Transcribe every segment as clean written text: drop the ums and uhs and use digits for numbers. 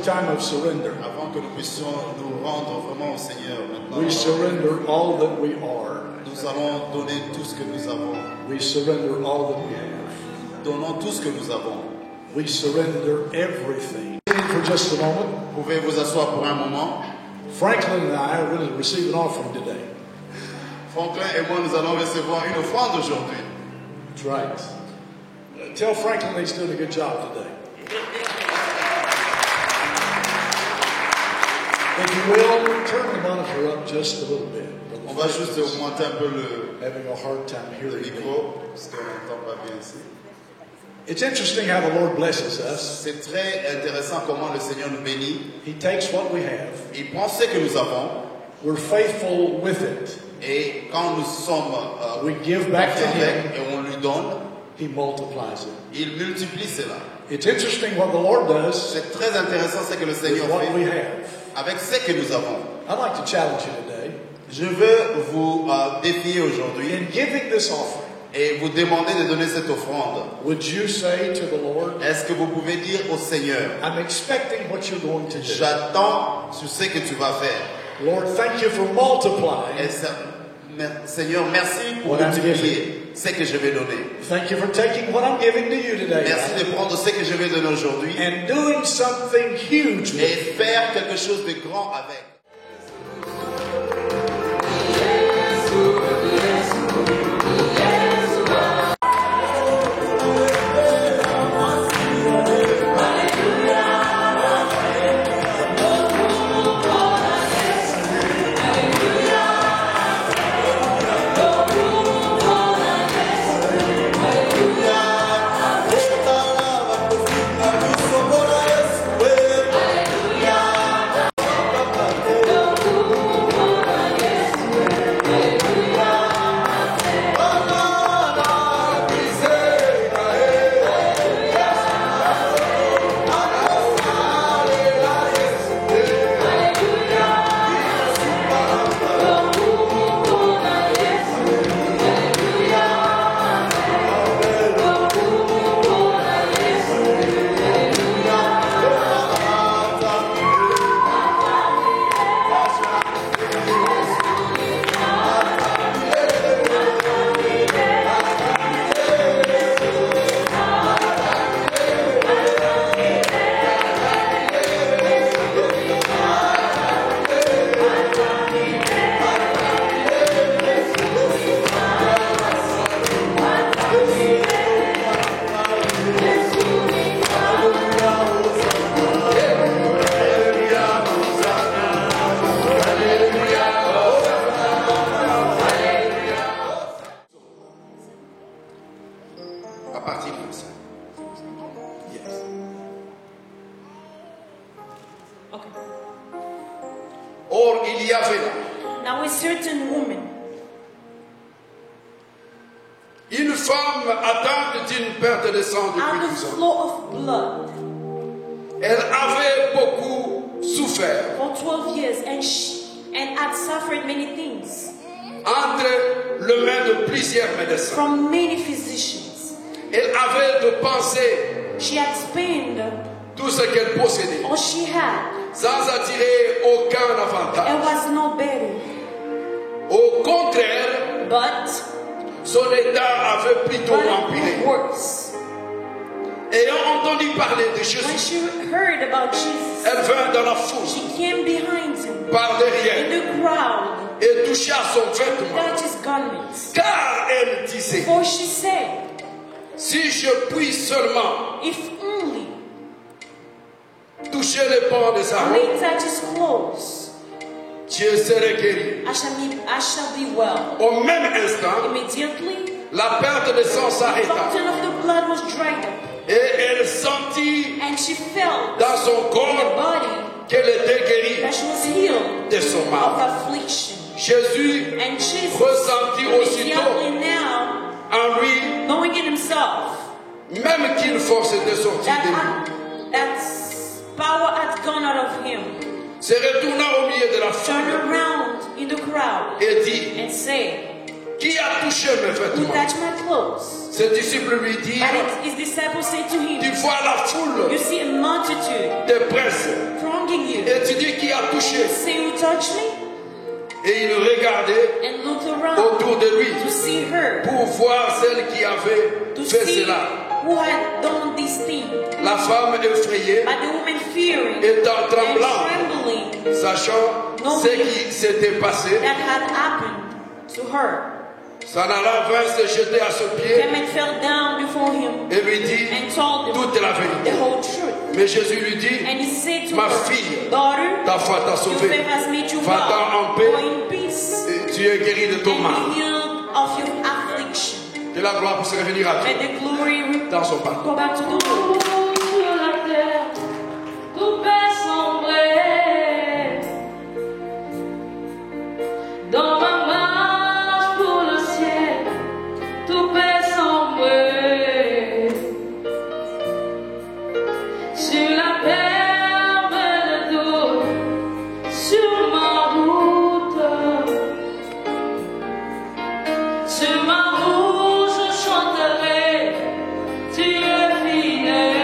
time of surrender. Avant que nous puissions nous rendre vraiment au Seigneur maintenant, We surrender all that we are. nous allons donner tout ce que nous avons. We surrender all that we have. Donnons tout ce que nous avons. We surrender everything. For just a moment, Vous pouvez vous asseoir pour un moment. Franklin and I are going to receive an offering today. Franklin et moi, nous allons recevoir une offrande aujourd'hui. That's right. Tell Franklin he's doing a good job today. If you will, turn the monitor up just a little bit. On va juste augmenter un peu Having a hard time le hearing me. micro, parce qu'on n'entend pas bien ici. It's interesting how the Lord blesses us. C'est très intéressant comment le Seigneur nous bénit. He takes what we have. Il prend ce que nous avons We're faithful with it. et quand nous sommes We give back to avec Him. et on lui donne, He multiplies it. il multiplie cela. It's interesting what the Lord does C'est très intéressant ce que le Seigneur with what we fait have. avec ce que nous avons. I'd like to challenge you today. Je veux vous défier aujourd'hui In giving this offering, et vous demander de donner cette offrande. would you say to the Lord, Est-ce que vous pouvez dire au Seigneur, I'm expecting what you're going to do. j'attends sur ce que tu vas faire. Lord, thank you for multiplying. Et Seigneur, merci pour What I'm multiplier ce que je vais donner. Thank you for taking what I'm giving to you today. Merci de prendre ce que je vais donner aujourd'hui And doing something huge with et it. faire quelque chose de grand avec. À partir de ça. Yes. Okay. Or, il y avait là Now a certain woman, une femme atteinte d'une perte de sang depuis out 12 of ans. flow of blood Elle avait beaucoup souffert for 12 years and had suffered many things entre les mains de plusieurs médecins. from many physicians. Elle avait dépensé She had spent tout ce qu'elle possédait all she had. sans attirer aucun It avantage. was no better, Au contraire, but son état avait plutôt it empiré. worse. Ayant entendu parler de When Jésus, she heard about Jesus, elle vint dans la foule she came behind him par in derrière the crowd, et toucha son vêtement. touched his garments. Car elle disait, For she said, si je puis seulement if only toucher les pans de sa robe, I touch his clothes, je serai guéri. I shall be well. Au même instant, Immediately, la perte de sang the s'arrêta fountain of the blood was dried up, et elle sentit and she felt dans son in her corps body qu'elle était guérie that she was healed de son of mal. affliction. Jésus And Jesus, ressentit aussitôt immediately now, en lui, knowing in himself même qu'une force était sortie de lui, that power had gone out of him, se retourna au milieu de la turned foule around in the crowd et dit, and said, qui a touché mes Who vêtements? touched my clothes? Ses disciples lui dirent, But his disciples said to tu him, vois la foule you see a multitude des presses thronging you. et tu dis qui a touché? Say, who touched me? Et il regardait And looked around autour de lui to see her, pour voir celle qui avait to fait see cela. who had done this thing. La femme effrayée, But the woman fearing étant and tremblante, trembling sachant ce qui s'était passé, that had happened to her, s'en alla, vint se jeter à ses pieds came and fell down before him et lui dit and told him toute la the vérité. whole truth. Mais Jésus lui dit, And he said to ma her, fille, daughter, ta foi t'a your sauvée. faith has made you Va-t'en well. en paix. Go in peace Et tu es guéri de ton and mal. be healed of your affliction. Que la gloire puisse revenir à Dieu Let the glory dans son pardon. go back to the Lord. Sur la terre, tout peut sombrer. Dans ma marche pour le ciel, tout peut sombrer. Sur la perle de dos, sur ma route, sur ma route, je chanterai, tu es fidèle.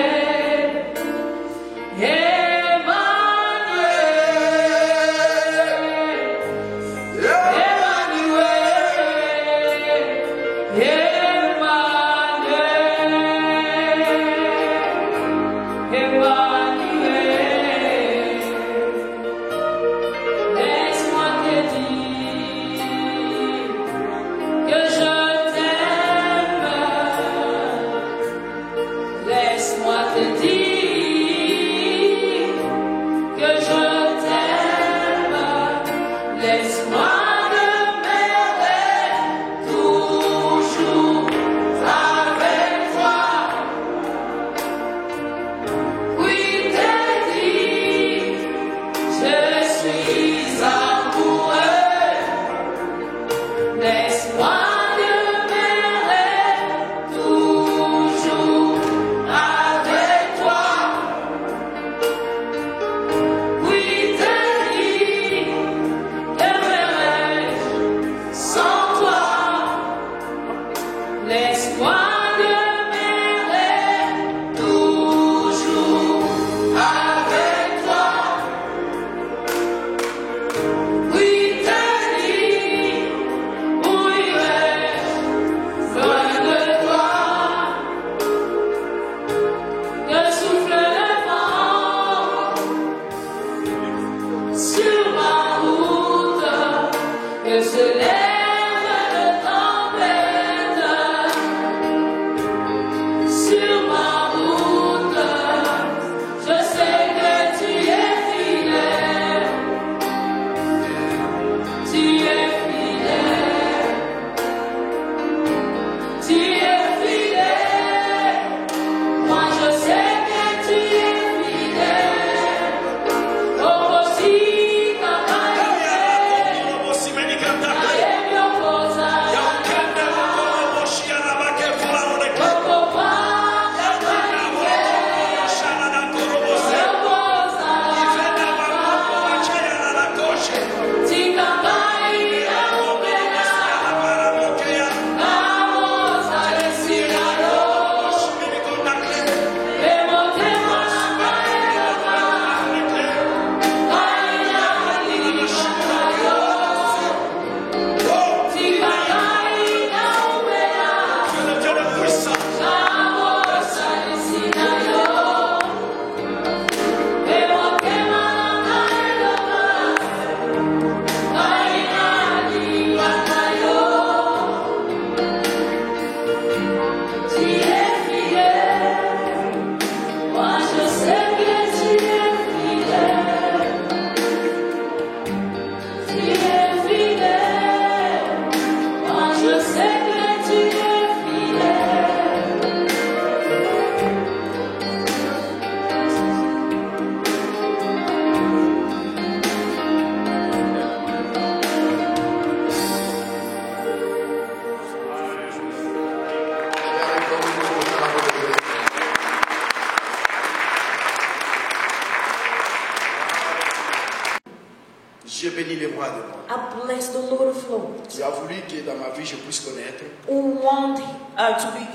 J'ai béni les rois de moi. I bless the Lord of Lords. Qui a voulu que dans ma vie je puisse connaître Who want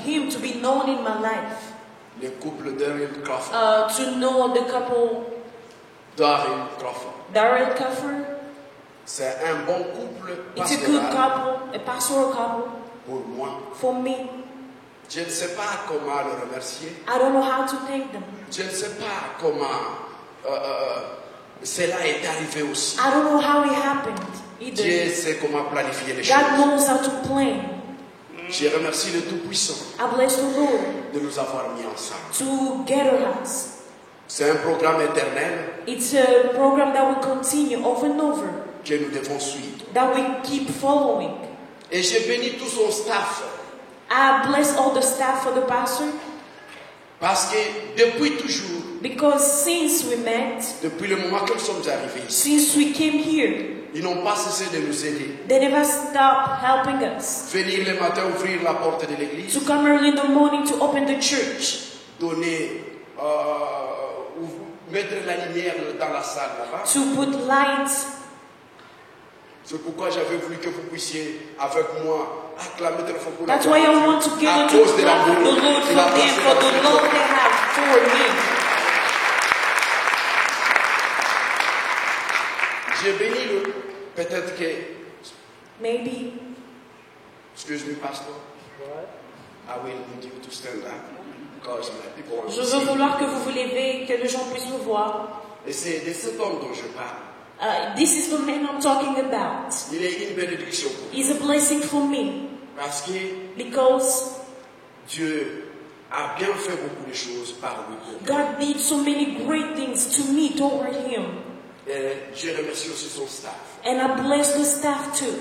Him to be known in my life. le couple Daryl Crawford. To know the couple Daryl Crawford. Darren Crawford. C'est un bon couple It's a good pastoral couple, a pastoral couple pour moi. for me. Je ne sais pas comment le remercier. I don't know how to thank them. Je ne sais pas comment cela est arrivé aussi. I don't know how it happened Dieu either. sait comment planifier les God choses. knows how to plan. Je remercie le Tout-Puissant I bless the Lord de nous avoir mis ensemble. together us. C'est un programme éternel It's a program that will continue over and over, que nous devons suivre. that we keep following. Et j'ai béni tout son staff I bless all the staff for the pastor parce que depuis toujours, because since we met, depuis le moment que nous sommes arrivés ici, since we came here, ils n'ont pas cessé de nous aider. they never stop helping us. Venir le matin ouvrir la porte de l'église, To come early in the morning to open the church, donner, mettre la lumière dans la salle là-bas. to put lights. C'est pourquoi j'avais voulu que vous puissiez, avec moi, acclamer très fort pour la That's why I gloire want de Dieu, together à to cause de thank l'amour the Lord qu'il a for them, placé for dans the notre love cœur. they have for me. J'ai béni peut-être que, Maybe excuse me, pastor, I will need you to stand up because my people want je to veux see. vouloir que vous vous levez, que les gens puissent vous voir. Et c'est de cet homme dont je parle. This is the man I'm talking about. Il est une bénédiction pour moi. He's a blessing for me Parce que because Dieu a bien fait beaucoup de choses par lui pour moi. God did so many great things to me toward him. Et je remercie aussi son staff. And I bless the staff too.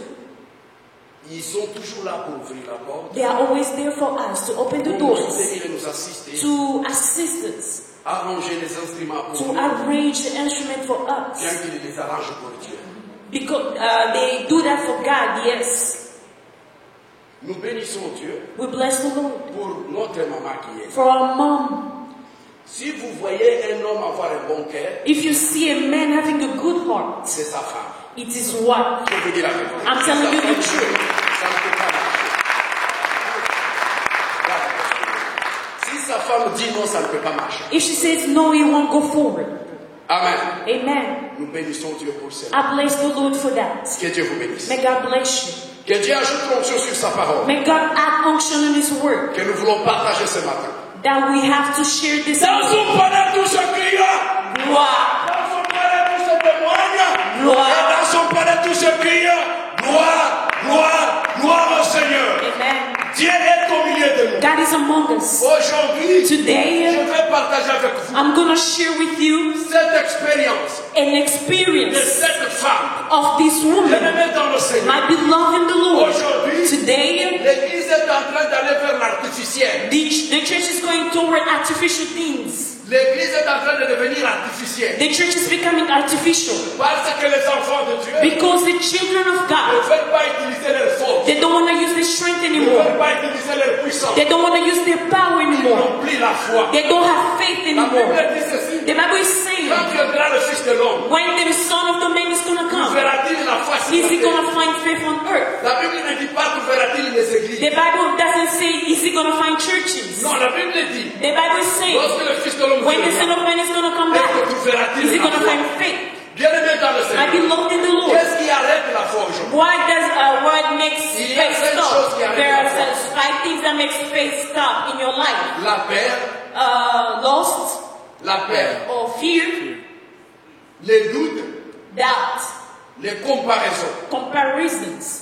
Ils sont toujours là pour ouvrir la porte, They are always there for us to open the pour nous doors, soutenir et nous assister, to assist us, arranger les instruments pour to nous, arrange the instrument for bien us. qu'il les arrange pour Dieu. Because they do that for God, yes. Nous bénissons Dieu We bless the Lord pour notre maman qui est. for our mom. Si vous voyez un homme avoir un bon cœur, If you see a man having a good heart, c'est sa femme. it is what? Je vous dis la vérité. I'm Si telling sa you femme the dit, truth. ça ne peut pas marcher. Si sa femme dit non, ça ne peut pas marcher. If she says no, it won't go forward. Amen. Amen. Nous bénissons Dieu pour cela. I bless the Lord for that. Que Dieu vous bénisse. May God bless you. Que Dieu ajoute l'onction sur sa parole. May God add unction in His word Que nous voulons partager ce matin. that we have to share this. Dans son palais, tout se crie. Gloire, Dans son palais, tout se témoigne. Gloire. Et dans son palais, tout se crie. Gloire, gloire, gloire au Seigneur. Amen. Dieu est au milieu de nous. God is among us. Aujourd'hui, je Today, vais partager avec vous I'm going to share with you cette expérience an de experience cette femme. of this Je me woman, mets dans le Seigneur. my beloved in the Lord. Aujourd'hui, Today, l'Église est en train d'aller vers l'artificiel. the church is going toward artificial things. L'Église est en train de devenir artificielle. The church is becoming artificial Parce que les enfants de Dieu because the children of ne God, veulent pas utiliser leur force. they don't want to use their strength Ils ne anymore. veulent pas utiliser leur puissance. They don't want to use their power Ils anymore. n'ont plus la foi. They don't have faith La Bible anymore. dit ceci. The Bible is saying, Quand viendra le Fils de l'homme, when the Son of the Man is going to come, verra-t-il la foi sur is la he going terre? to find faith on earth? La Bible ne dit pas que verra-t-il les églises. The Bible doesn't say, is he going to find churches? Non, la Bible dit, The Bible is saying, lorsque le Fils de l'homme when the Son viendra, of Man is going to come est-ce back, que tu verras-t-il is he la going to foi? find faith? Bien-aimé dans le I Seigneur, beloved in the Lord. qu'est-ce qui arrête la foi aujourd'hui? What makes Il y a faith cinq stop? choses qui arrêtent There la are foi. 5 things that makes faith stop in your life. La peur, Lost la peur, or fear, les doutes, doubt, les comparaisons, comparisons,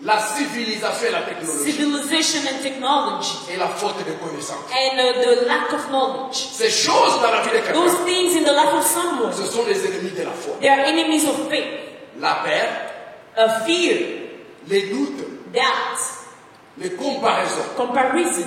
la civilisation et la technologie civilization and technology, et la faute de connaissance. and the lack of knowledge. Ces choses dans la vie de Those quelqu'un, things in the life of someone, ce sont les ennemis de la foi. they are enemies of faith. La peur, Fear, les doutes, doubt, les comparaisons, comparisons,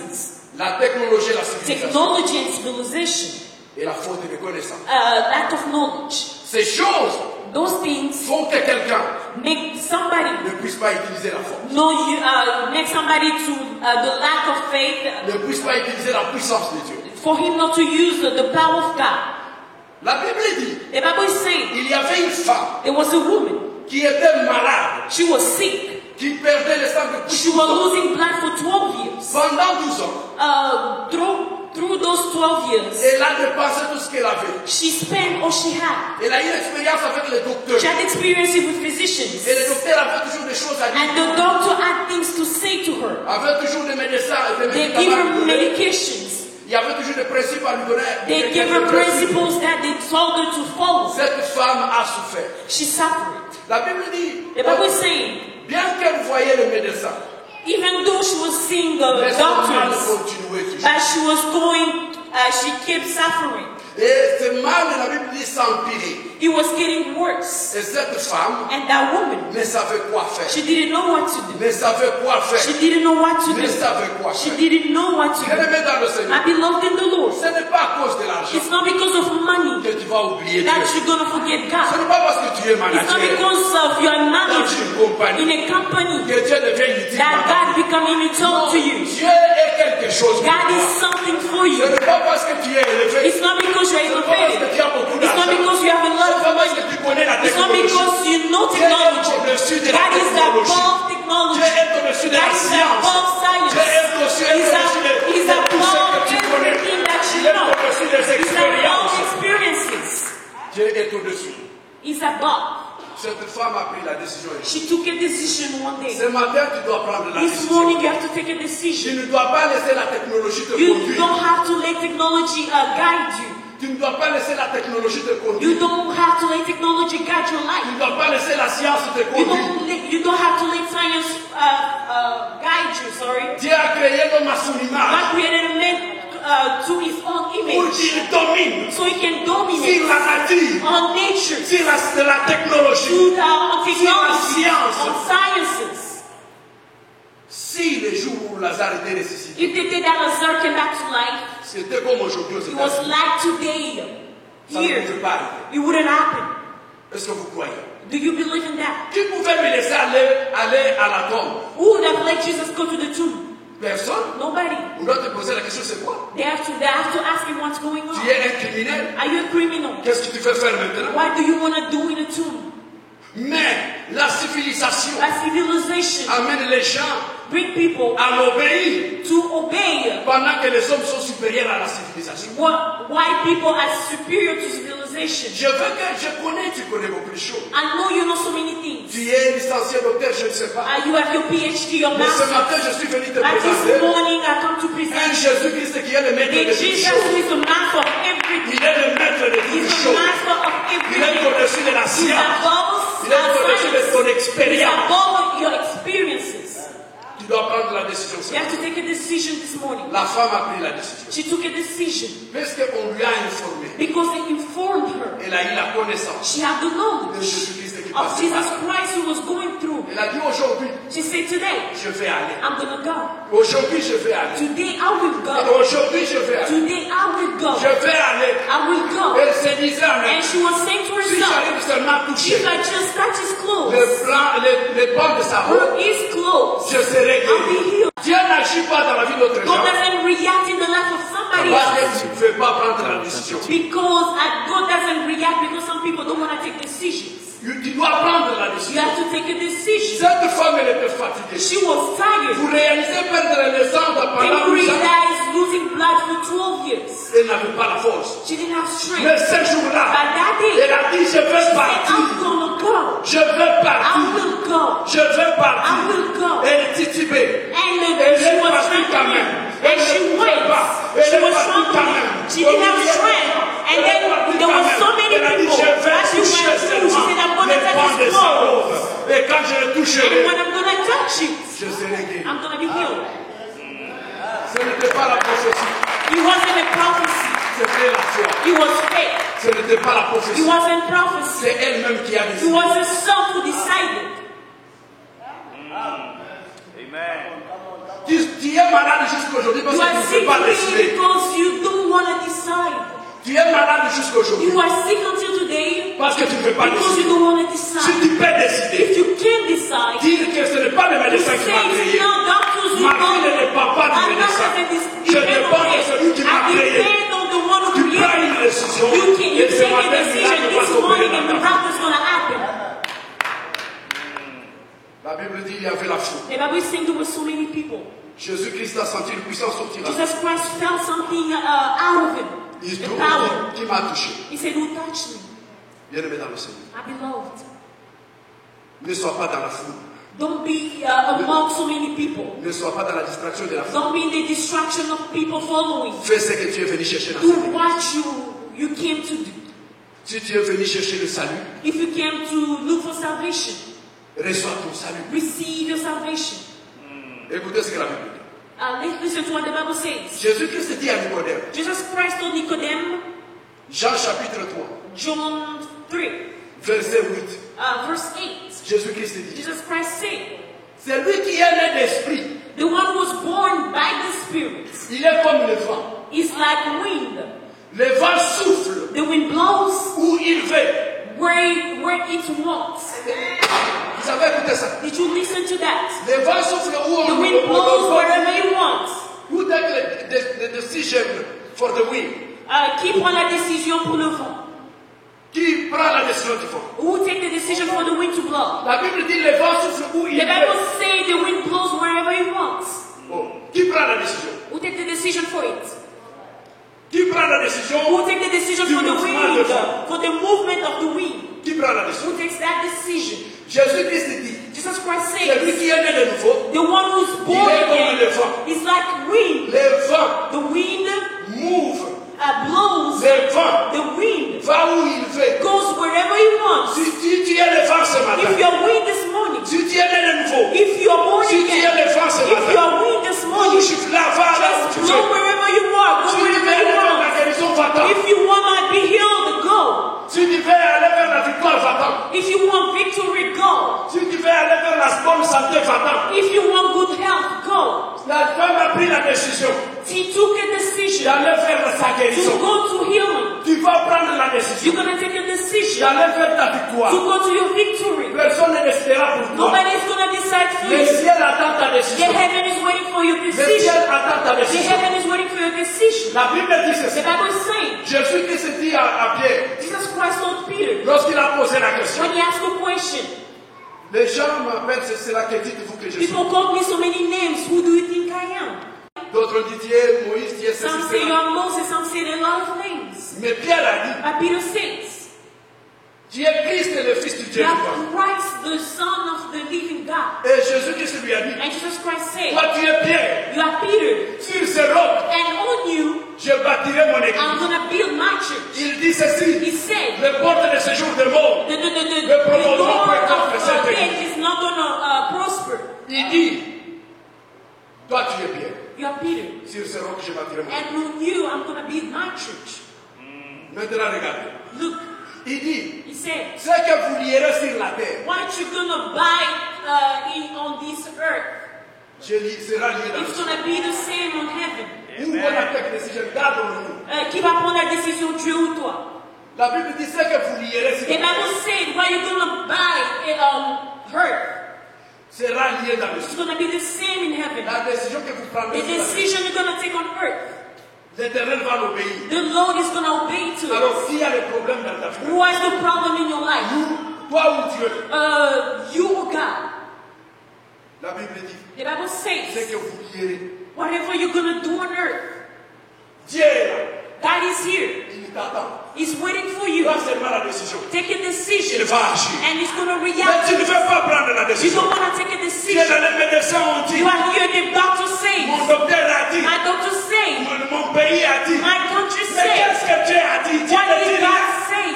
la technologie et la civilisation technology and civilization, et la faute de connaissance. lack of knowledge. Ces choses Those things font que quelqu'un make somebody ne puisse pas utiliser la force, make somebody to the lack of faith, ne puisse pas utiliser la puissance de Dieu. for him not to use the power of God. La Bible dit, The Bible is saying il y avait une femme there was a woman. qui était malade, She was sick. qui perdait le sang de She was losing blood for 12 years. pendant 12 ans. Through those 12 years, Elle a dépensé tout ce qu'elle avait. she spent all she had. Elle a eu l'expérience avec les docteurs. She had experience with physicians. Et les docteurs avaient toujours des choses à dire. And the doctor had things to say to her. Avaient toujours des médecins et des They give médicaments à her lui donner. medications. Il y avait toujours des principes à lui donner. They give her principles that they told her to follow. Cette femme a souffert. She suffered. La Bible dit, The Bible is saying, bien qu'elle voyait le médecin, even though she was seeing the mais son mal doctors, continuait toujours. but she was going, she kept suffering. Et ce mal, la Bible dit, s'empirait. It was getting worse. Et cette femme And that woman, ne savait quoi faire. she didn't know what to do. Ne savait quoi She faire. didn't know what to Ne do. savait quoi She faire. didn't know what to do. Bien-aimé dans le Seigneur, My beloved in the Lord, ce n'est pas à cause de l'argent it's not because of money que tu vas oublier that Dieu. you're going to forget Ce God. n'est pas parce que tu es It's not manager because of your dans manager une compagnie in a company que Dieu devient inutile. that dans ta God vie. become immutable to you. Dieu est quelque chose pour God is toi. something for Ce you. n'est pas parce que tu es élevé. It's not because you're Ce n'est pas parce que elevated. tu as beaucoup It's not d'argent. because you have a lot Ce of n'est pas parce money. que tu connais la It's not technologie. because you know Dieu est technology. au-dessus de la God is technologie. above technology. Dieu est au-dessus de la God is science. above science. Dieu est au-dessus He's de tout ce above que tu connais. everything that Il you est know. au-dessus des He's expériences. above experiences. Dieu est au-dessus. He's above. Cette femme a pris la décision. She took a decision one day. Ce matin, tu dois prendre la This décision. morning you have to take a Tu decision. ne dois pas laisser la technologie te You conduire. don't have to let technology guide you. Tu ne dois pas laisser la technologie te You conduire. don't have to let technology guide your Tu life. ne dois pas laisser la science te conduire. You don't have to let science guide you. Sorry. Dieu a créé l'homme à son image God created man to His own pour image, qu'il domine so He can sur dominate la nature, on nature, sur la technologie. on technology, science. on sciences. Si les jours où Lazare était ressuscité, If the day that Lazarus came back to life, c'était comme aujourd'hui aux it was États-Unis, like today ça ne here. pouvait pas arriver. It wouldn't happen. Est-ce que vous croyez? Do you believe in that? Qui pouvait me laisser aller à la tombe? Who would have let Jesus go to the tomb? Personne. Nobody. On doit te poser la question, c'est quoi? They have to ask him what's going Tu on. es un criminel. Are you a criminal? Qu'est-ce que tu veux faire maintenant? What do you want to do in a tomb? Mais la civilisation A civilization amène les gens bring people à l'obéir to obey. pendant que les hommes sont supérieurs à la civilisation. Why people are superior to civilization? Je connais, tu connais beaucoup de choses. I know you know so many things. Tu es licencié docteur, je ne sais pas. You have your PhD, your Mais ce master. matin, je suis venu te But this présenter morning I come to un present Jésus-Christ qui est le maître that de toutes Jesus choses. is the master of everything. Il est le maître de toutes He's the choses. master of Il est everything. au-dessus de la He's science. above Il est au-dessus de science. ton He's expérience. above your experiences. Tu dois prendre la décision. You have to take a decision this morning. La femme a pris la décision. She took a decision Puisqu'on lui a informé, because they informed her. elle a eu la connaissance She had the de knowledge Jésus-Christ qui of passait Jesus par là. Christ who was going through. Elle a dit aujourd'hui, She said, today, je vais aller. I'm going to go. Aujourd'hui, je vais aller. Today, I will go. Aujourd'hui, je vais aller. Today, I will go. Je vais aller. I will go. Elle se disait en And elle, she was saying to si herself, j'arrive seulement à toucher if I just touch his clothes, les bandes de sa robe, his clothes, je serai I'll be guéri. healed. Dieu n'agit pas dans la vie d'autres God gens doesn't react in the life of somebody parce else. que tu ne veux pas prendre la décision. Because God doesn't react because some people don't want to take decisions. Tu dois prendre la You décision. have to take a decision. Cette femme, elle était fatiguée. She was tired. Vous réalisez perdre le sang pendant And 12 ans. realized losing blood for 12 years. Elle n'avait pas la force. She didn't have strength. Mais ce jour-là, But that day, elle a dit, je veux she said, partir. I'm gonna go. Je veux I partir. will go. Je veux partir. I will go. Elle titubait. And Elle she est was partie quand trembling. même. And Elle she ne went. pouvait pas. She Elle est was partie quand trembling. même. She didn't have strength. And then there were so many Elle a dit, people. je vais As she toucher went through, she seulement said, I'm gonna les touch bandes de his sa clothes. robe. Et quand je le And toucherai, when I'm gonna touch it, je serai guéri. I'm gonna be healed. Ce n'était pas la prophétie, It wasn't a prophecy. c'était la foi. It was faith. Ce n'était pas la It prophétie, wasn't prophecy. c'est elle-même qui a It décidé. was herself who decided. Tu es malade jusqu'aujourd'hui parce You que are tu ne sick peux pas today décider. because you don't want to decide. Tu es malade jusqu'aujourd'hui You are sick until today parce que tu ne peux pas because you décider. don't want to Si decide. tu peux décider, If you can't decide, dire que ce n'est pas le you médecin qui m'a say créé. no, doctors, you Ma vie ne know, dépend pas du I'm not médecin. having this. Je Depend dépends on de it. celui qui m'a I créé. depend on the one who Tu prends created une me. décision. You you Et ce take a matin, decision miracle va this s'opérer morning dans and ta vie. miracle is going to happen. La Bible dit il y avait la foule. The Bible is saying there were so many people. Jésus-Christ a senti le puissant sortir. Jesus Christ felt something out of him. Il The dit, power. qui m'a touché? He said, who touched me? Bien-aimé dans le Seigneur. My beloved. Ne sois pas dans la foule. Don't be among so many people. Ne sois pas dans la distraction de la foule. Don't be in the distraction of people following. Fais ce que tu es venu chercher dans Do cette vie. what you came to do. Si tu es venu chercher le salut, If you came to look for salvation, reçois ton salut. receive your salvation. Écoutez ce que la Bible dit. Listen to what the Bible says. Jésus-Christ dit à Nicodème, Jesus Christ told Nicodemus, Jean chapitre 3, John 3, verset 8. verse 8. Jésus-Christ dit, Jesus Christ said, c'est lui qui est né d'esprit. the one who was born by the Spirit Il est comme le vent. is like wind. Le vent souffle The wind blows où il veut. where it wants. Vous avez écouté ça? Did you listen to that? Le vent souffle où The wind blows wherever it wants. Who take the decision for the wind? Qui prend la décision pour le vent? Qui prend la décision du vent? Who take the decision for the wind to blow? La Bible dit le vent souffle où il The Bible veut. says the wind blows wherever it wants. Oh. Qui prend la décision? Who take the decision for it? Qui prend la décision? Who take the decision Du for the mouvement wind? de vent. For the movement of the wind? Qui prend la décision? Who takes that decision? Jésus-Christ dit, Jesus Christ c'est lui says, qui est né de nouveau. the one who's born Il est comme le again vent. is like wind. Le vent The wind move. blows. Le vent The wind va où il veut. goes wherever it wants. Si tu es le vent ce If matin, you're wind this morning, si tu es né de nouveau, if you're born si tu es again, le vent ce if matin, you're wind this morning, bouge là-bas, là où just tu blow veux. wherever you are, Si go tu veux wherever aller you vers la want. guérison, va-t'en. If you want to be healed, go. Si tu veux aller vers la victoire, va-t'en. If you want victory, go. Si tu veux aller vers la bonne santé, va-t'en. If you want good health, go. La femme a pris la décision He took a decision d'aller vers sa to guérison. go to healing. Tu vas prendre la décision You're going to take a decision d'aller vers ta to victoire. go to your victory. Personne ne décidera pour toi. Nobody's going to decide for Le you. ciel attend ta The décision. heaven is waiting for your Le decision. ciel attend ta The décision. heaven is waiting for your decision. La Bible dit The ceci. Bible is saying, Jésus-Christ dit à Pierre, Jesus Christ told Peter, lorsqu'il a posé la question, when he asked a question, les gens m'appellent, c'est là que dites-vous que je suis. people called me so many names. Who do you think I am? D'autres disent, tu es Moïse, tu es ceci, Some say cela. you're Moses, some say a lot of names. Mais Pierre a dit, But Peter says, tu es Christ, le Fils du Dieu you are vivant. Christ, the Son of the living God. Et Jésus-Christ lui a dit, And Jesus Christ said, toi tu es Pierre, you are Peter, sur ce roc, and on you je bâtirai mon I'm église. going to build my church. Il dit ceci, He said, le porte de ce jour de mort. the Le promoteur door peut être of cette faith is not going to prosper. Il dit, toi tu es Pierre, You are Peter, sur ce roc je bâtirai mon église. and on you I'm going to build my church. Maintenant regardez, Look, il dit, he said, ce que vous lierez sur la terre, what you going to buy on this earth, sera lié dans le it's ciel. going to be the same on heaven. Nous, on a pris une décision, gardons-nous. Qui va prendre la décision, Dieu ou toi? La Bible dit, ce que vous lierez sur The la terre, Bible said, what you're going to buy earth, sera lié dans le it's ciel. going to be the same in heaven. La décision que vous The prendrez sur la terre, decision you're going to take on earth, l'Éternel va l'obéir. the Lord is going to obey to Alors, it. s'il y a des problèmes dans ta vie, Who has the problem in your life? toi ou Dieu, You or God? la Bible dit, The Bible ce says, que vous lierez, whatever you're going to do on earth, Dieu est là, God is here. il t'attend. He's waiting for you. Toi seulement la décision. Take a decision, Il va agir. and He's going to Mais react. tu ne veux pas prendre la You décision. don't want to take a Tu es decision. dans les médecins, on dit, You are here, the doctor mon says, docteur a dit, my doctor says, mon pays a dit. my country Mais qu'est-ce says. que Dieu a dit? Dieu What ne dit did rien. God say?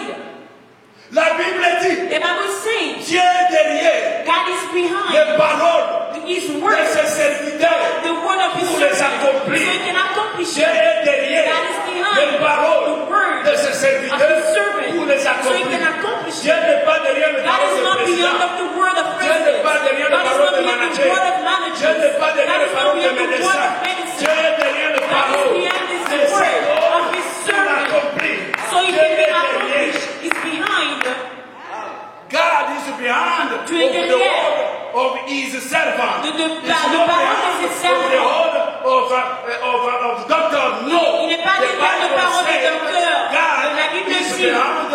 La Bible dit, The Bible says, Dieu est derrière God is behind les paroles His de word, ses serviteurs. the word of His Pour les servant, so accomplir. He can accomplish Dieu it. est derrière God is behind les paroles the word de ses of serviteurs His servant, pour les so He accomplir. can accomplish Dieu it. n'est pas derrière les God paroles is du not beyond président. of the word of Dieu n'est pas presidents. derrière les God is paroles not de beyond the managers. word of Dieu managers. n'est pas derrière God les is not paroles de beyond the word médecins. of medicine. Dieu est derrière les God is paroles behind His de word ses of His pour servant, l'accomplir. so He Dieu can be est derrière. accomplished. He's behind. God is behind of Tu es the derrière. word of His servant. De He's parole not de behind ses of the servants. word of doctor. No. Il n'est pas The derrière la Bible parole says des docteurs. God La Bible is dit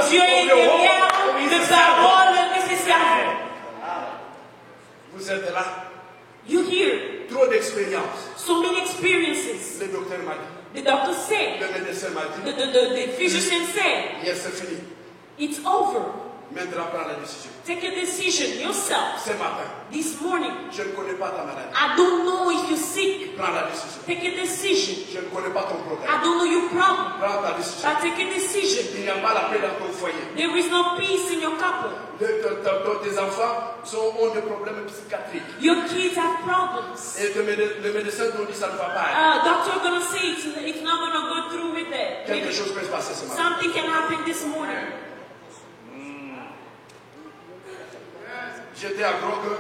Dieu est derrière de paroles nécessaires. Vous êtes là. You hear Trop d'expérience. so many experiences. Le docteur m'a dit. The doctor said, Le médecin m'a dit. the physician said, Hier, c'est fini. it's over. Maintenant, prends la décision. Take a decision yourself. Ce matin, This morning, je ne connais pas ta maladie. I don't know if you're sick. Prends la décision. Take a decision. Je ne connais pas ton problème. I don't know your problem. Prends ta décision. But take a decision. Il n'y a pas la paix dans ton foyer. There is no peace in your couple. Tes enfants ont des problèmes psychiatriques. Your kids have problems. Et le médecin t'ont dit ça ne va pas. Doctor gonna say it's not gonna go through with it. Quelque chose peut se passer ce matin. Something can happen this morning. J'étais à Kroger,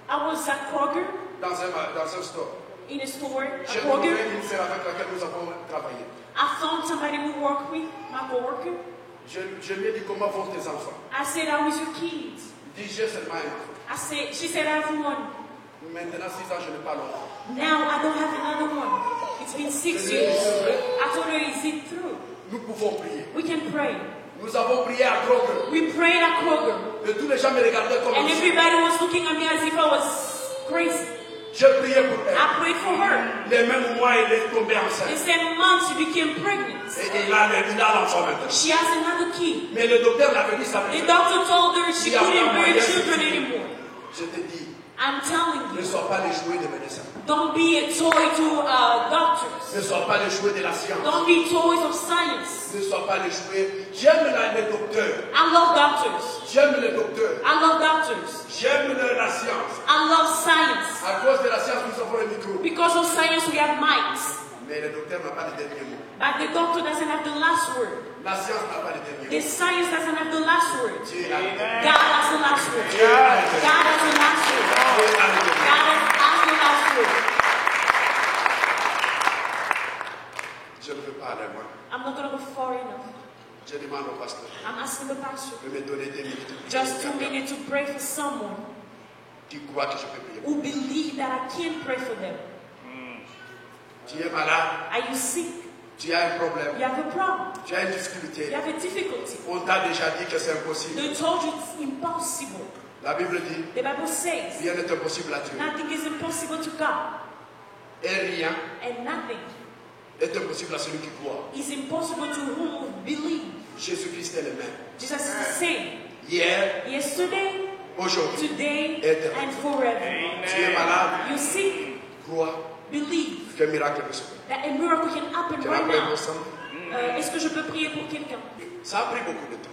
I was at Kroger, dans un store. in a store at J'ai trouvé Kroger. une sœur avec laquelle nous avons travaillé. I found somebody we work with, my coworker. Je lui ai dit comment vont tes enfants. I said, how is your kids? Il dit j'ai seulement un enfant. She said, I have one. Maintenant 6 ans, je n'ai pas l'autre. Now I don't have another one. It's been 6 years. I told her, is it true? Nous pouvons prier. We can pray. Nous avons prié à Kroger. We prayed at Kroger. Et tous les gens me regardaient comme And ça. everybody was looking at me as if I was crazy. Je priais pour elle. I prayed for her. Les mêmes mois, elle est tombée The enceinte. same month she became pregnant. Et il a l'enfant maintenant. She has another kid. Mais le docteur l'avait dit ça. The doctor told her she couldn't bear children anymore. Je te dis, I'm telling ne you, sois pas les jouets des médecins. don't be a toy to doctors. Ne sois pas les jouets de la science. Don't be toys of science. Ne sois pas les jouets. J'aime les docteurs. I love doctors. J'aime les docteurs. I love doctors. J'aime la science. I love science. À cause de la science, nous avons le micro. Because of science, we have mics. Mais le docteur n'a pas le dernier mot. But the doctor doesn't have the last word. La science n'a pas le dernier The mot. science doesn't have the last word. Dieu a le dernier God has the last word. Dieu a le dernier God has the last word. Dieu a le dernier God has the last word. Je ne veux pas aller loin. I'm not going to go far enough. Je demande au pasteur I'm asking the pastor de me donner 2 minutes. just 2 minutes to pray for someone Tu crois que je peux prier? who believe that I can pray for them. Tu es malade, Are you sick? tu as un problème, You have a problem. tu as une You difficulté. have a difficulty. On t'a déjà dit que c'est impossible. They told you it's impossible. La Bible dit, The Bible says rien n'est impossible à Dieu. nothing is impossible to God, Et rien and nothing est impossible à celui qui croit. is impossible to whom believe. Jésus-Christ est le même. Jesus is the same Hier, yesterday, aujourd'hui, today, éternel. and forever. Tu es malade, You sick, crois believe qu'un miracle peut se faire. that a miracle can happen Tu as right prié now. ensemble. Est-ce que je peux prier pour quelqu'un? Ça a pris beaucoup de temps.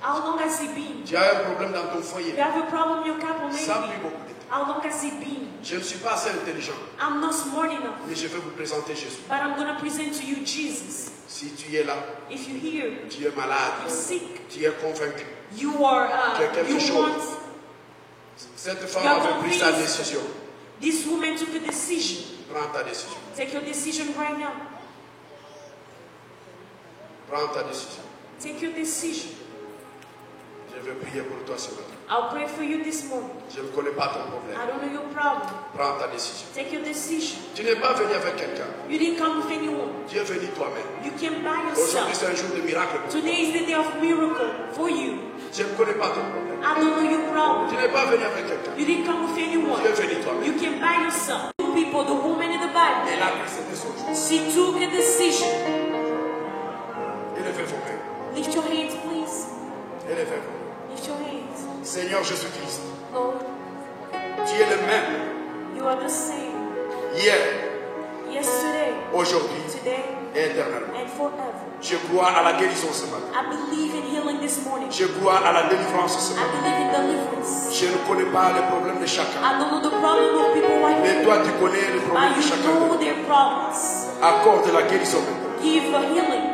How long has it been? Tu as un problème dans ton foyer. You have a problem in your couple Ça a pris maybe. beaucoup de temps. How long has it been? Je ne suis pas assez intelligent, I'm not smart enough, mais je vais vous présenter Jésus. but I'm going to present to you Jesus. Si tu es là, If you're here, tu es malade, you're sick, tu es convaincu. you are, Quelque you chose. want, Cette femme You are avait pris sa convinced. décision. this woman took a decision. Prends ta décision. Take your decision right now. Prends ta décision. Take your decision. Je vais prier pour toi ce matin. I'll pray for you this morning. Je ne connais pas ton problème. I don't know your problem. Prends ta décision. Take your decision. Tu n'es pas venu avec quelqu'un. You didn't come with anyone. Tu es venu toi-même. You came by Aujourd'hui, yourself. c'est un jour de miracle pour toi. Today is the day of miracle for you. Je ne connais pas ton problème. I don't know your problem. Tu n'es pas venu avec quelqu'un. You didn't come with anyone. Tu es venu toi-même. You came by yourself. Two people, the woman in the Bible, Elle a pris cette décision. she took a decision. Élevez vos mains. Lift your hands, please. Élevez vos mains. Lift your hands. Seigneur Jésus-Christ, Lord, tu es le même you are the same. hier, Yesterday, aujourd'hui today, et éternellement. and forever. Je crois à la guérison ce matin. I believe in healing this morning. Je crois à la délivrance ce I matin. believe in deliverance. Je ne connais pas les problèmes de chacun. I don't know the problem of people right Mais now, toi, tu connais les problèmes but de you chacun. know their problems. Accorde la guérison maintenant. Give a healing.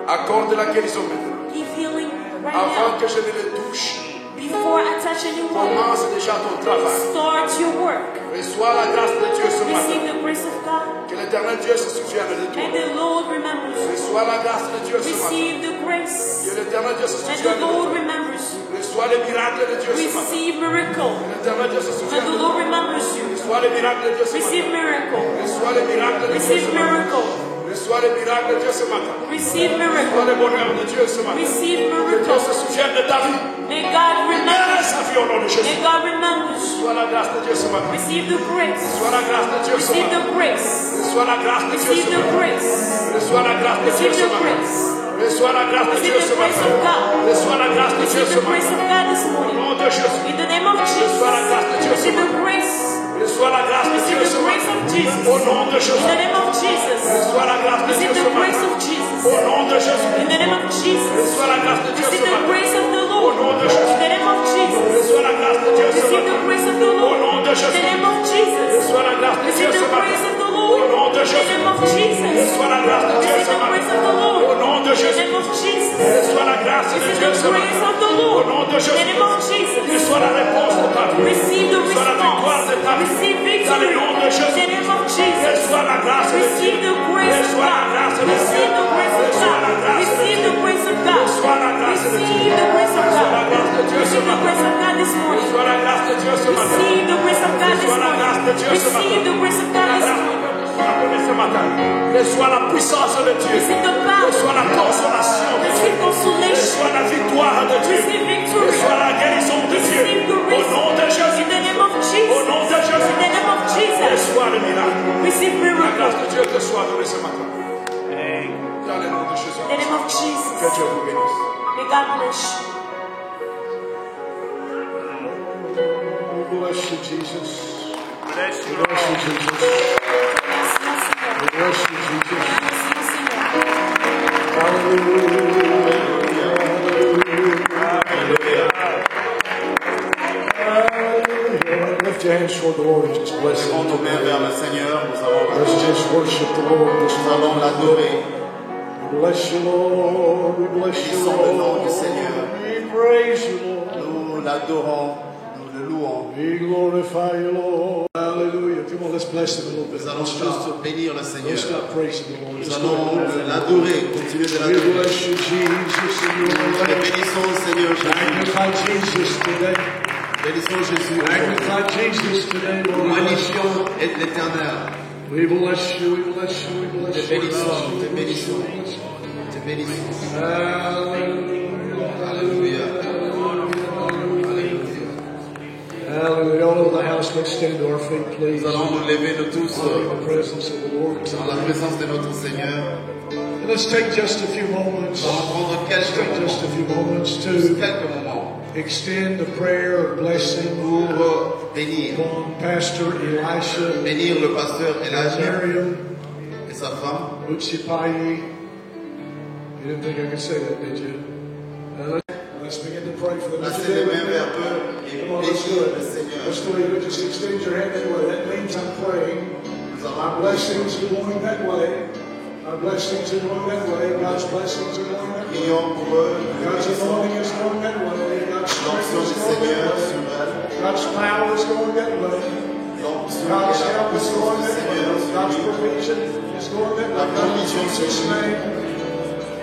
Accorde la guérison maintenant. Give healing right Avant now. que je ne le touche, Before I touch anyone, commence déjà ton travail. start your work. Reçois la grâce de Dieu ce Receive matin. the grace of God. Que l'éternel Dieu se souvienne de toi. And the Lord remembers you. Reçois la grâce de Dieu ce matin. Receive the grace. Que l'éternel Dieu se And souvienne the de Lord toi. remembers you. Reçois les miracles de Dieu ce matin. Receive miracle. Que l'éternel Dieu se And souvienne the de Lord toi. remembers you. Reçois les miracles de Dieu ce Receive matin. miracle. Reçois les miracles de Dieu Receive ce matin. miracle. Reçois le miracle de Dieu ce matin. Receive Reçois miracle. le bonheur de Dieu ce matin. Receive Que Dieu se miracle. souvienne de ta vie. May God remember. Sa vie au nom de Jésus. May God remember. Reçois la grâce de Dieu ce matin. Receive the grace. Reçois la grâce de Dieu ce Receive matin. the grace. Reçois la grâce de Dieu Receive ce the matin. grace. Reçois la grâce de Dieu Receive ce the matin. grace. Reçois la grâce de Dieu Receive ce the grace matin. of God. Reçois la grâce de Dieu Receive ce the grace matin. of God this Au morning. nom de Jésus. In the name of Jesus. Reçois la grâce de Dieu ce Receive the matin. grace. Reçois la grâce de Dieu Receive ce the grace matin. of Jesus. Au nom de In the Jésus. name of Jesus. Reçois la grâce de Dieu Receive ce the grace matin. of Jesus. Au nom de Jésus. In the name of Jesus. Reçois la grâce de Dieu Receive ce the matin. grace of the Au Lord. nom de In Jésus. the name of Jesus. Reçois la grâce de Dieu ce Receive the matin. grace of the Au Lord. nom de In the Jésus. name of Jesus. Reçois la grâce de Dieu Receive ce the matin. grace of the Au Lord. nom de In the Jésus. name of Jesus. Reçois la grâce de Dieu Receive ce the grace matin. of the Lord. Au nom de In the Jésus. name of Jesus. Reçois la grâce de Receive Dieu the ce grace matin. of the Au Lord. nom de In the Jésus. name of Jesus. Reçois la réponse de ta vie. Receive the Reçois la victoire de ta response. vie. Receive Dans le victory. nom de In Jésus. the name of Jesus. Reçois la grâce de Dieu. Receive the grace of Reçois la God. grâce de Dieu. Receive the grace of Reçois la God. grâce de Receive Dieu. the grace of God. Reçois la grâce de Dieu. Receive the grace of Reçois la God. grâce de Dieu ce Receive the matin. grace of God this morning. Reçois la grâce de Dieu ce matin. Receive the grace of God this Reçois la grâce de morning. Dieu ce matin. Receive the grace of God La this grâce morning. de ce matin. Reçois la puissance de Dieu. Receive the power. Reçois la consolation de Dieu. Receive consolation. Reçois la victoire de Dieu. Receive victory. Reçois la guérison de Dieu. Receive the Au grace. nom de Jésus. In the name of Au Jesus. nom de In Jésus. the name of Jesus. Reçois le miracle. Receive La grâce miracle. de Dieu te soit donnée ce matin. Dans le nom de Jésus. In the name of Que Jesus. Dieu vous bénisse. May God bless you. We bless you, Jesus. Bless you, We bless you, Lord. Jesus. Merci, Seigneur. We bless you, Jesus. Merci, Seigneur. Hallelujah. Hallelujah. Lift your hands toward the Lord and just bless Levons Him. nos mains vers le Seigneur, nous allons Let's just worship the Lord this nous allons morning. l'adorer. We bless you, Lord. We bless you, Bénissons le nom Lord. du Seigneur. We praise you, Lord. Nous l'adorons, nous le louons. We glorify you, Lord. Hallelujah. Come on, let's bless Him a little bit. Nous allons Don't stop. juste bénir le Don't Seigneur. stop praising the Lord. Nous Just allons l'adorer, continuer de We l'adorer. bless you, Jesus, and you Nous alone. bénissons le Seigneur Jésus. Magnify Jesus today. Bénissons Jésus. Magnify Jesus today, Nous Lord. magnifions l'Éternel. We bless you, we bless you, we bless Te you. bénissons, te bénissons. Te bénissons. Hallelujah. Alléluia. Hallelujah. All over the house, let's stand to our feet, please. Nous allons nous lever nous tous In the presence of the Lord. dans la présence de notre Seigneur. And let's take just a few moments. Nous allons prendre Let's quelques take just a moments, few moments juste to quelques moments extend the prayer of blessing pour bénir. upon Pastor Elisha Bénir le pasteur and Elijah Miriam et sa femme. Utsipayi. You didn't think I could say that, did you? Let's begin to pray for them. Placez les mains vers eux et Come on, let's do bénir it. le Seigneur. Let's do it. Just extend your hand that way. That means I'm praying. Nous My allons blessings are going that way. My blessings are going that way. God's blessings are going that way. prions pour eux. God's anointing is going that way. God's strength L'onction is du going Seigneur that way. sur elle. God's power is going that way. L'onction God's et la help is puissance going du that Seigneur way. sur God's lui. provision is going that way. God, in Jesus' name,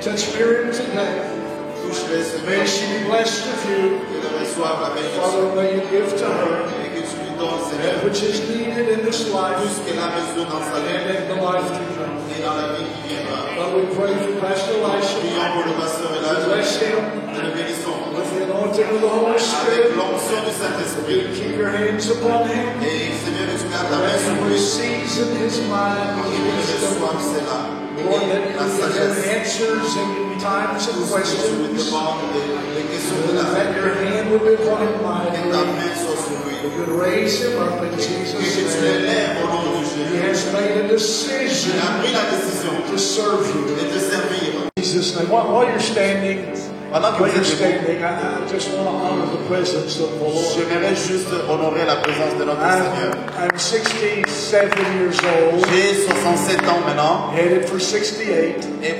touch Miriam today. Touche-les ce May she be blessed of you. qu'elle reçoive la bénédiction Father, may you give to her et que tu lui donnes, that Seigneur, which is needed in this tout life ce qu'elle a besoin dans sa vie and in the life to come. et dans la vie qui viendra. Father, we pray for Pastor Elisha. Prions pour le pasteur We Elijah. bless him Nous le bénissons with the anointing of the Holy avec Spirit. l'onction du Saint-Esprit. Keep your hands upon him. Et Seigneur, que tu gardes ta main Let sur him lui. season his mind Qu'il with wisdom. reçoive cela. Lord, that Et you la will give him sagesse. answers in times of Tout ce que tu lui questions. demandes, les questions de la That vie, your hand would be upon him que ta mightily. main soit sur lui. You could raise him up in Et que Jesus' tu name. l'élèves au nom de He Jésus. has made a decision Il a pris la décision to serve you. de te servir. In Jesus' name. While you're standing, Pendant que while vous you're êtes debout, standing, I just want to honor the presence of the Lord. j'aimerais juste honorer la présence de notre Seigneur. I'm 67 years old, J'ai 67 ans maintenant headed for 68. et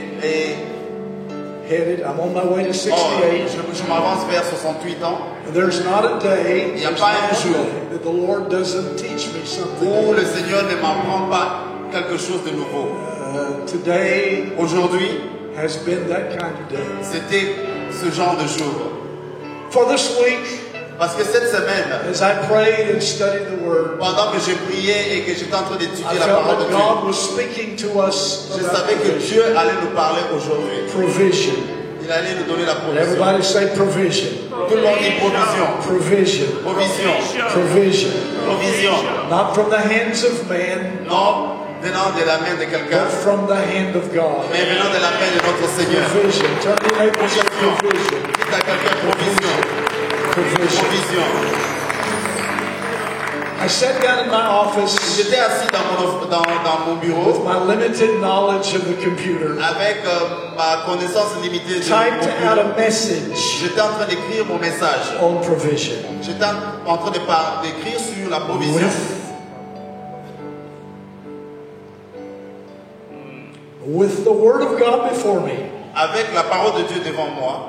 I'm on my way to 68. je m'avance vers 68 ans And there's not a day, Il y a there's pas not un a jour day that the Lord doesn't teach me something. où le Seigneur ne m'apprend pas quelque chose de nouveau. Today Aujourd'hui, has been that kind of day. c'était ce genre de jour. For this week, Parce que cette semaine, as I prayed and studied the Word, pendant que je priais et que j'étais en train d'étudier I la felt parole de that Dieu, God was speaking to us je about savais que Dieu allait nous parler aujourd'hui. provision. Il allait nous donner la provision. Everybody say provision. Tout le monde dit provision. Provision. Provision. Provision. Provision. Not from the hands of man, Non venant de la main de quelqu'un, but from the hand of God. mais venant de la main de notre Seigneur. Provision. Turn to your neighbor and say provision. Dites à quelqu'un provision. Provision. Provision. I sat down in my office J'étais assis dans mon bureau with my limited knowledge of the computer, avec ma connaissance limitée de typed mon out bureau. a message J'étais en train d'écrire mon message. on provision. J'étais en train d'écrire sur la provision. With the Word of God before me, Avec la parole de Dieu devant moi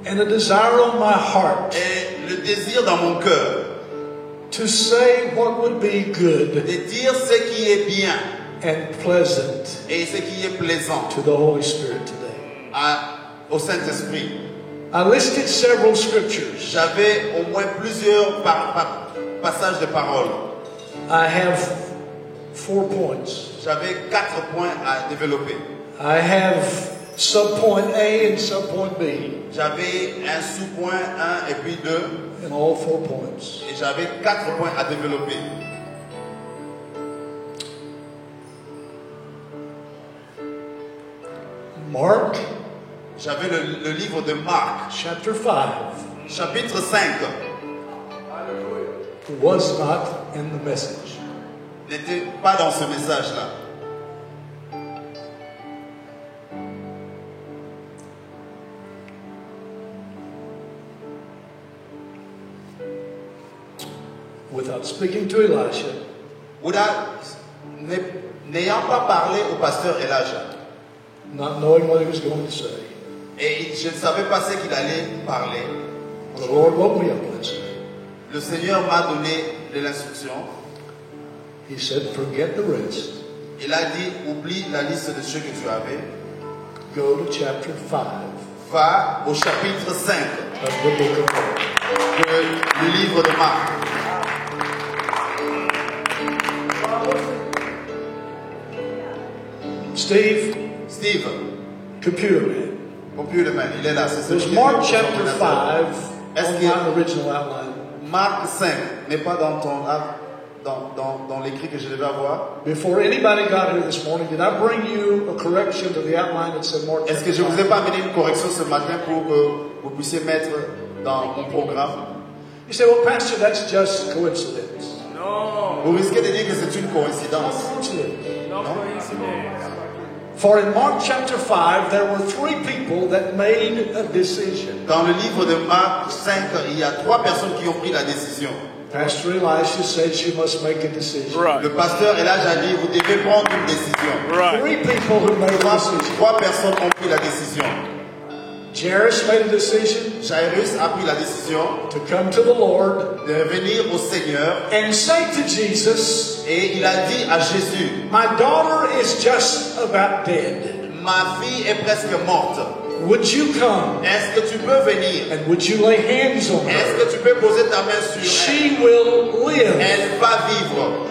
and a desire on my heart et le désir dans mon cœur to say what would be good de dire ce qui est bien and pleasant et ce qui est plaisant to the Holy Spirit today. au Saint-Esprit. I listed several scriptures. J'avais au moins plusieurs passages de parole. I have 4 points. J'avais 4 points à développer. I have subpoint A and subpoint B J'avais un sous-point 1 et puis 2 in all 4 points. et j'avais 4 points à développer. Mark J'avais le livre de Marc, chapter 5 chapitre 5. was not in the message. N'était pas dans ce message-là. Without speaking to Elisha, N'ayant pas parlé au pasteur Elijah, not knowing what he was going to say, et je ne savais pas ce qu'il allait parler, the Lord woke me up last night. le Seigneur m'a donné de l'instruction. He said, forget the rest. Il a dit, oublie la liste de ceux que tu avais. Go to chapter 5 Va au chapitre 5 of the book of Mark. du livre de Marc. Steve, computer man. Computer man, il est là. C'est There's celui qui Mark est chapter dans 5 Est-ce on qu'il y a- my original outline. Marc 5 n'est pas dans ton dans l'écrit que je devais avoir. Before anybody got here this morning, did I bring you a correction to the outline that said Mark Est-ce que chapter je vous ai 5? pas amené une correction ce matin pour que vous puissiez mettre dans mon programme? You say, well, Pastor, that's just coincidence. Vous risquez de dire que c'est une coïncidence. For in Mark chapter 5, there were 3 people that made a decision. Dans le livre de Marc 5, il y a 3 personnes qui ont pris la décision. Pastor Elisha said you must make a decision. Le pasteur Elijah a dit, vous devez prendre une décision. 3 people who made a decision. 3 personnes ont pris la décision. Jairus made a decision Jairus a pris la décision to come to the Lord de venir au Seigneur and say to Jesus, et il a dit à Jésus, my daughter is just about dead. ma fille est presque morte. Would you come Est-ce que tu peux venir? and would you lay hands on Est-ce her? que tu peux poser ta main sur elle? She will live. Elle va vivre.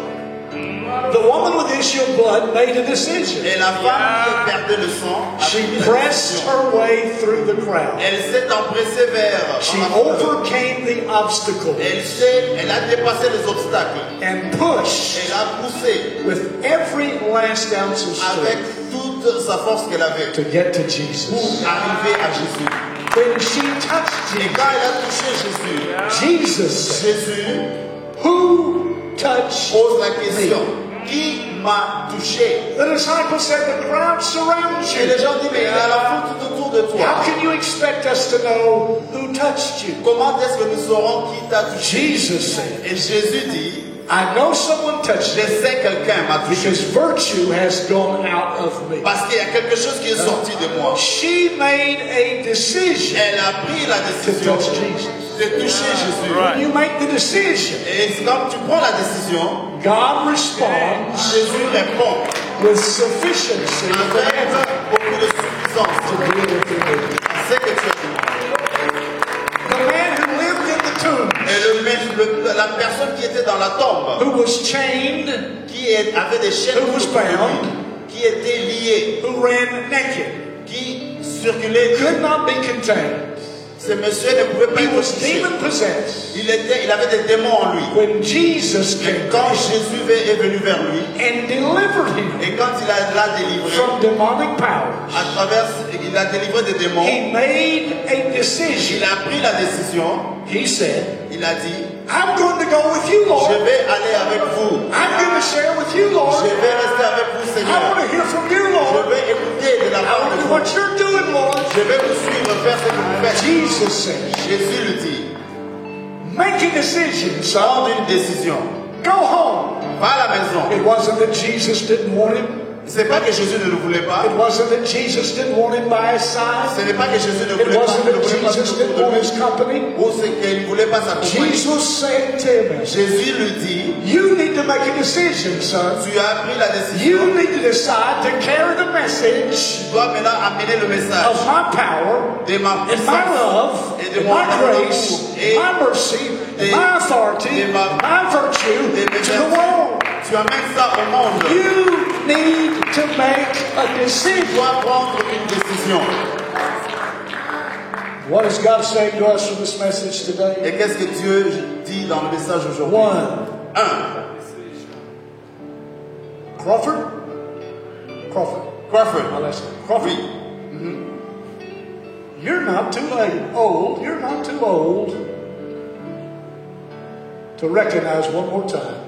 The woman with the issue of blood made a decision. Et la femme qui perdait le sang a She pris la pressed décision. her way through the crowd. Elle s'est empressée vers. She overcame the obstacle Elle a dépassé les obstacles. and pushed Elle a poussé with every last ounce of avec strength toute sa force qu'elle avait to get to pour Jesus. arriver à Jésus. When she touched Et Jesus, quand elle a touché Jésus, Jesus said, Jésus who touched pose la question, me? qui m'a touché? The disciples said, the crowd surrounds Et les you. gens disent, mais il y a la foule tout autour de toi. How can you expect us to know who touched you? Comment est-ce que nous saurons qui t'a touché? Jesus said, Et Jésus dit, I know someone touched je me sais quelqu'un m'a touché. because virtue has gone out of me. Parce qu'il y a quelque chose qui est sorti de moi. She made a decision Elle a pris la to décision touch Jesus. de toucher Jésus. When you make the decision, Et quand tu prends la décision, God responds Jésus répond with sufficiency for avec heaven beaucoup de suffisance to do what you need. à ce que tu as demandé. la personne qui était dans la tombe, who was chained, avait des chaînes, who was bound, qui était lié, who ran naked, qui circulait, could not be contained. ce monsieur ne pouvait pas He être was touché. demon possessed. Il avait des démons en lui. When Jesus Et came quand Jésus est venu vers lui, and delivered him et quand il l'a délivré, from demonic powers, à travers, il a délivré des démons, he made a decision. il a pris la décision, He said, il a dit, I'm going to go with you, je Lord. vais aller avec vous. I'm going to share with you, Lord. Je vais rester avec vous, I Seigneur. want to hear from you, Je Lord. vais écouter de la I part want de to do vous. what you're doing, Lord. Je vais vous suivre, faire ce que vous faites. Jesus said, Jésus lui dit, make a decision, son. prends une décision. Go home. Va à la maison. It wasn't that Jesus didn't want him. C'est pas que Jésus ne le voulait pas. It wasn't that Jesus didn't want him by his side. Ce n'est pas que Jésus ne It voulait pas, wasn't ne that voulait pas Jesus tout didn't autour want de his lui. company. Ou c'est qu'il ne voulait pas sa compagnie. Jesus said to him, Jésus lui dit, you need to make a decision, son. tu as pris la décision. You need to decide to carry the message Tu dois maintenant amener le message of my power, de ma and my puissance love, et de and mon my amour grace, et my mercy, de- and my authority, de ma- my virtue de mes to the vertus. world. Tu amènes ça au monde. You need to make a Tu decision. dois prendre une décision. What is God saying to us from this message today? Et qu'est-ce que Dieu dit dans le message aujourd'hui? One, 1. Crawford? Crawford. Crawford. Now listen. Crawford. Oui. You're not too old. You're not too old to recognize one more time.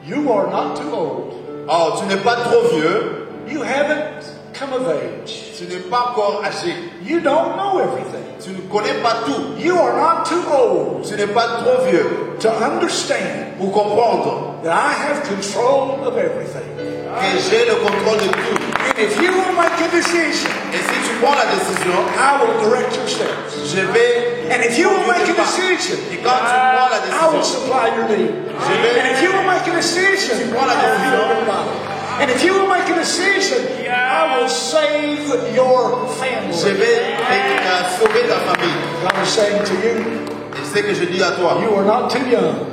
You are not too old. Oh, tu n'es pas trop vieux. You haven't come of age. Tu n'es pas encore âgé. You don't know everything. Tu ne connais pas tout. You are not too old Tu n'es pas trop vieux to understand pour comprendre that I have control of everything. que j'ai le contrôle de tout. And if you will make a decision, Et si tu prends la décision, I will direct your steps. je vais And if you will conduire make tes a pas. decision, Et quand tu prends la I will décision, supply your need. And if you will make a decision, tu prends la I will heal décision. your body. And if you will make a decision, I will save your je family. vais sauver ta famille. God is saying to you, Et c'est que je dis à toi, you are not too young.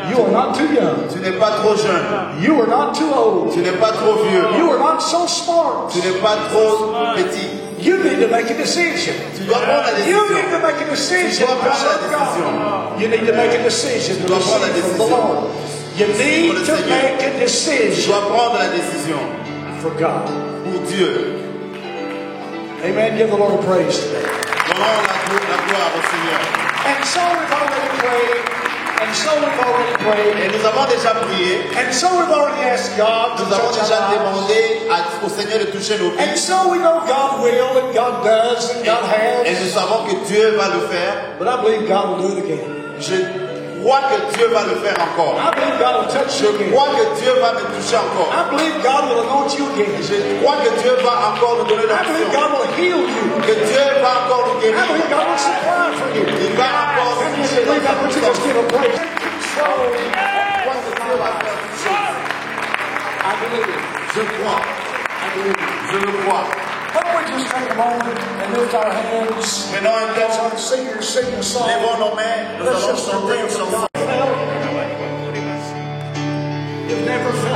You are not too young. tu n'es pas trop jeune, You are not too old. tu n'es pas trop vieux, You are not so smart. tu n'es pas trop petit. You need to make a decision. Tu dois prendre la You décision. need to make a decision. Tu dois prendre la to serve décision. God. You need to make a decision to dois prendre la receive from the décision. Lord. You need Pour le to Seigneur. make a Tu decision dois prendre la décision for God. pour Dieu. Amen. Give the Lord praise today. Donnons la gloire au Seigneur. And so we've already prayed. And so we've already Et prayed. nous avons déjà prié. And so we've already asked God to Nous avons touch déjà our lives. demandé au Seigneur de toucher nos And vies. so we know God will and God does and God Et has. nous savons que Dieu va le faire. But I believe God will do it again. Je crois que Dieu va le faire encore. I believe God will touch Je you again. crois que Dieu va me toucher encore. I believe God will anoint you again. Je crois que Dieu va encore nous donner I believe l'onction. God will heal you. Que Dieu va encore nous I believe guérir. God will supply for you. Il va encore And nous you toucher believe that, would you just give a praise? Control. Je crois que Dieu va faire toutes choses. I believe it. Je crois. I believe it. Je le crois. Why don't we just take a moment and lift our hands Maintenant, un as temps, our singers sing a song. lèvons nos mains. Nous Let's allons just chanter une remember chanson. God. You've never felt